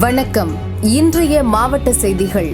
வணக்கம். இன்றைய மாவட்ட செய்திகள்.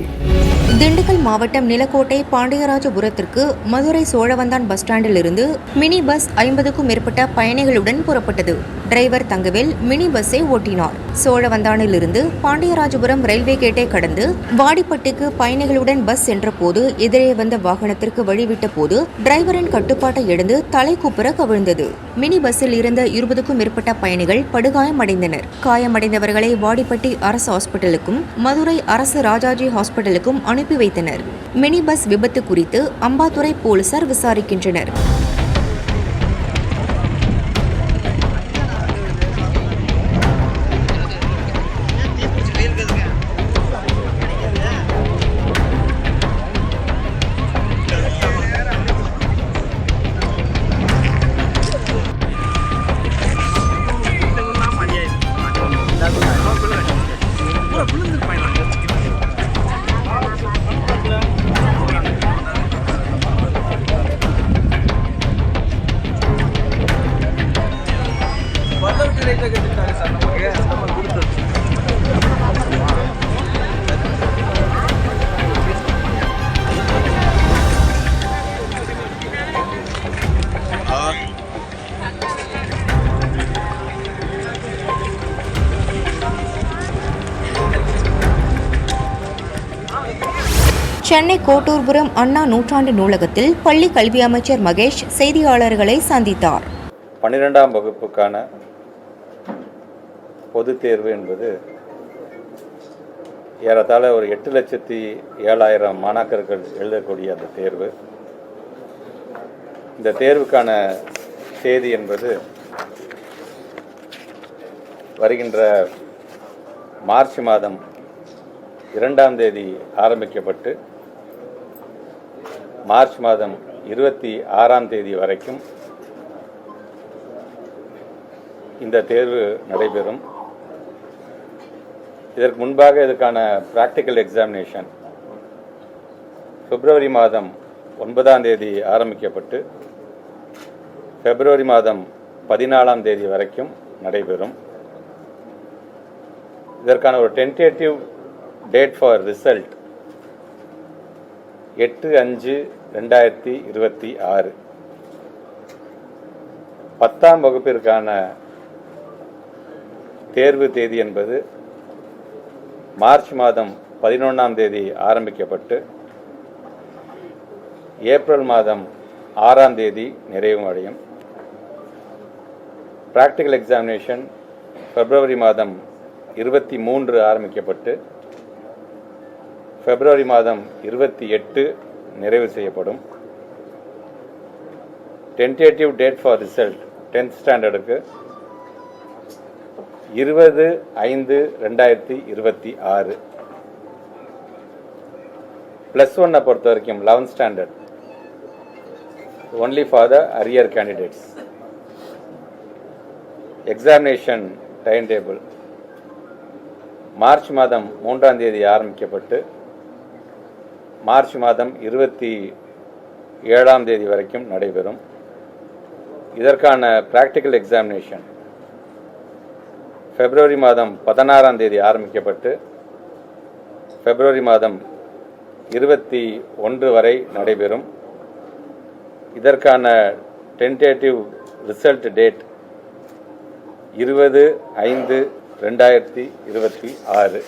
திண்டுக்கல் மாவட்டம் நிலக்கோட்டை பாண்டியராஜபுரத்திற்கு மதுரை சோழவந்தான் பஸ் ஸ்டாண்டில் இருந்து மினி பஸ் 50க்கும் மேற்பட்ட பயணிகளுடன் புறப்பட்டது. டிரைவர் தங்கவேல் மினி பஸ்ஸை ஓட்டினார். சோழவந்தானில் இருந்து பாண்டியராஜபுரம் ரயில்வே கேட்டை கடந்து வாடிப்பட்டிக்கு பயணிகளுடன் பஸ் சென்றபோது எதிரே வந்த வாகனத்திற்கு வழிவிட்ட போது டிரைவரின் கட்டுப்பாட்டை இழந்து தலைக்குப்புற கவிழ்ந்தது. மினி பஸ்ஸில் இருந்த 20க்கும் மேற்பட்ட பயணிகள் படுகாயமடைந்தனர். காயமடைந்தவர்களை வாடிப்பட்டி அரசு ஹாஸ்பிட்டலுக்கும் மதுரை அரசு ராஜாஜி ஹாஸ்பிட்டலுக்கும் அனுப்பி வைத்தனர். மினி பஸ் விபத்து குறித்து அம்பாத்துறை போலீசார் விசாரிக்கின்றனர். சென்னை கோட்டூர்புரம் அண்ணா நூற்றாண்டு நூலகத்தில் பள்ளி கல்வி அமைச்சர் மகேஷ் செய்தியாளர்களை சந்தித்தார். 12ஆம் வகுப்புக்கான பொதுத் தேர்வு என்பது ஏறத்தாழ ஒரு 8,07,000 மாணாக்கர்கள் எழுதக்கூடிய அந்த தேர்வு. இந்த தேர்வுக்கான தேதி என்பது வருகின்ற மார்ச் மாதம் 2ஆம் தேதி ஆரம்பிக்கப்பட்டு மார்ச் மாதம் 26ஆம் தேதி வரைக்கும் இந்த தேர்வு நடைபெறும். இதற்கு முன்பாக இதற்கான பிராக்டிக்கல் எக்ஸாமினேஷன் பிப்ரவரி மாதம் 9ஆம் தேதி ஆரம்பிக்கப்பட்டு பிப்ரவரி மாதம் 14ஆம் தேதி வரைக்கும் நடைபெறும். இதற்கான ஒரு டென்டேட்டிவ் டேட் ஃபார் ரிசல்ட் 8/5/2026. 10ஆம் வகுப்பிற்கான தேர்வு தேதி என்பது மார்ச் மாதம் 11ஆம் தேதி ஆரம்பிக்கப்பட்டு ஏப்ரல் மாதம் 6ஆம் தேதி நிறைவு அடையும். பிராக்டிக்கல் எக்ஸாமினேஷன் பிப்ரவரி மாதம் 23 ஆரம்பிக்கப்பட்டு பிப்ரவரி மாதம் 28 நிறைவு செய்யப்படும். Tentative date for result 10th ஸ்டாண்டர்டுக்கு 20/5/2026. +1 பொறுத்த வரைக்கும் 11th standard only for the arrear candidates. Examination time table March மாதம் 3ஆம் தேதி ஆரம்பிக்கப்பட்டு மார்ச் மாதம் 27ஆம் தேதி வரைக்கும் நடைபெறும். இதற்கான பிராக்டிக்கல் எக்ஸாமினேஷன் பிப்ரவரி மாதம் 16ஆம் தேதி ஆரம்பிக்கப்பட்டு பிப்ரவரி மாதம் 21 வரை நடைபெறும். இதற்கான டென்டேட்டிவ் ரிசல்ட் டேட் 20/5/2026.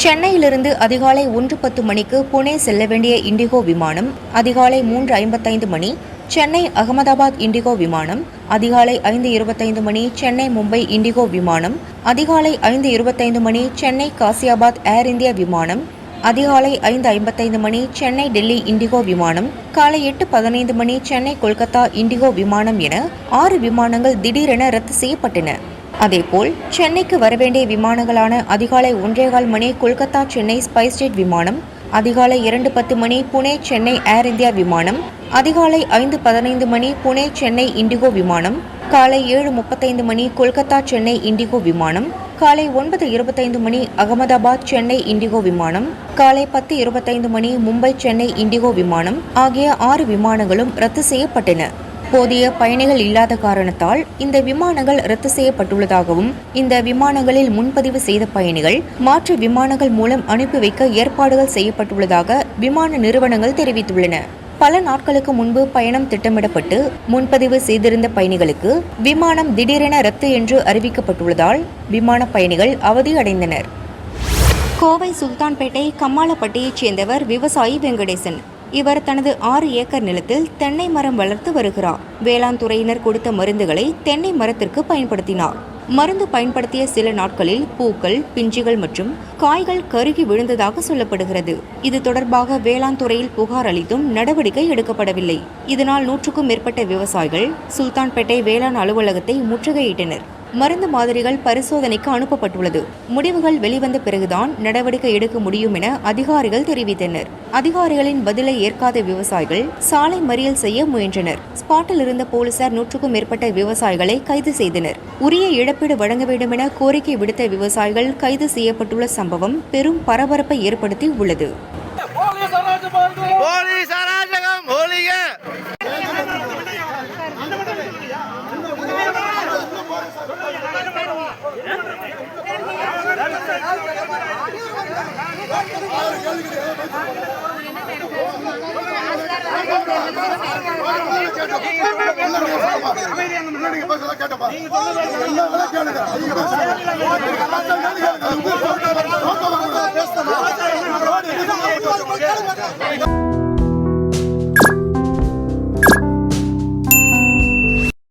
சென்னையிலிருந்து அதிகாலை 1:10 மணிக்கு புனே செல்ல வேண்டிய இண்டிகோ விமானம் அதிகாலை 3:55 மணி சென்னை அகமதாபாத் இண்டிகோ விமானம் அதிகாலை 5:25 மணி சென்னை மும்பை இண்டிகோ விமானம் அதிகாலை 5:25 மணி சென்னை காசியாபாத் ஏர் இந்தியா விமானம் அதிகாலை 5:55 மணி சென்னை டெல்லி இண்டிகோ விமானம் காலை 8:15 மணி சென்னை கொல்கத்தா இண்டிகோ விமானம் என 6 விமானங்கள் திடீரென ரத்து செய்யப்பட்டன. அதேபோல் சென்னைக்கு வரவேண்டிய விமானங்களான அதிகாலை 1:15 மணி கொல்கத்தா சென்னை ஸ்பைஸ் ஜெட் விமானம் அதிகாலை 2:10 மணி புனே சென்னை ஏர் இந்தியா விமானம் அதிகாலை 5:15 மணி புனே சென்னை இண்டிகோ விமானம் காலை 7:35 மணி கொல்கத்தா சென்னை இண்டிகோ விமானம் காலை 9:25 மணி அகமதாபாத் சென்னை இண்டிகோ விமானம் காலை 10:25 மணி மும்பை சென்னை இண்டிகோ விமானம் ஆகிய 6 விமானங்களும் ரத்து செய்யப்பட்டன. போதிய பயணிகள் இல்லாத காரணத்தால் இந்த விமானங்கள் ரத்து செய்யப்பட்டுள்ளதாகவும் இந்த விமானங்களில் முன்பதிவு செய்த பயணிகள் மாற்று விமானங்கள் மூலம் அனுப்பி வைக்க ஏற்பாடுகள் செய்யப்பட்டுள்ளதாக விமான நிறுவனங்கள் தெரிவித்துள்ளன. பல நாட்களுக்கு முன்பு பயணம் திட்டமிடப்பட்டு முன்பதிவு செய்திருந்த பயணிகளுக்கு விமானம் திடீரென ரத்து என்று அறிவிக்கப்பட்டுள்ளதால் விமான பயணிகள் அவதியடைந்தனர். கோவை சுல்தான்பேட்டை கம்மாளப்பட்டியைச் சேர்ந்தவர் விவசாயி வெங்கடேசன். இவர் தனது 6 ஏக்கர் நிலத்தில் தென்னை மரம் வளர்த்து வருகிறார். வேளாண் துறையினர் கொடுத்த மருந்துகளை தென்னை மரத்திற்கு பயன்படுத்தினார். மருந்து பயன்படுத்திய சில நாட்களில் பூக்கள், பிஞ்சுகள் மற்றும் காய்கள் கருகி விழுந்ததாக சொல்லப்படுகிறது. இது தொடர்பாக வேளாண் துறையில் புகார் அளித்தும் நடவடிக்கை எடுக்கப்படவில்லை. இதனால் 100க்கும் மேற்பட்ட விவசாயிகள் சுல்தான்பேட்டை வேளாண் அலுவலகத்தை முற்றுகையிட்டனர். மருந்து மாதிரிகள் பரிசோதனைக்கு அனுப்பப்பட்டுள்ளது. முடிவுகள் வெளிவந்த பிறகுதான் நடவடிக்கை எடுக்க முடியும் என அதிகாரிகள் தெரிவித்தனர். அதிகாரிகளின் பதிலை ஏற்காத விவசாயிகள் சாலை மறியல் செய்ய முயன்றனர். ஸ்பாட்டில் இருந்த போலீசார் 100க்கும் மேற்பட்ட விவசாயிகளை கைது செய்தனர். உரிய இழப்பீடு வழங்க வேண்டும் என கோரிக்கை விடுத்த விவசாயிகள் கைது செய்யப்பட்டுள்ள சம்பவம் பெரும் பரபரப்பை ஏற்படுத்தி உள்ளது. கேட்டப்பா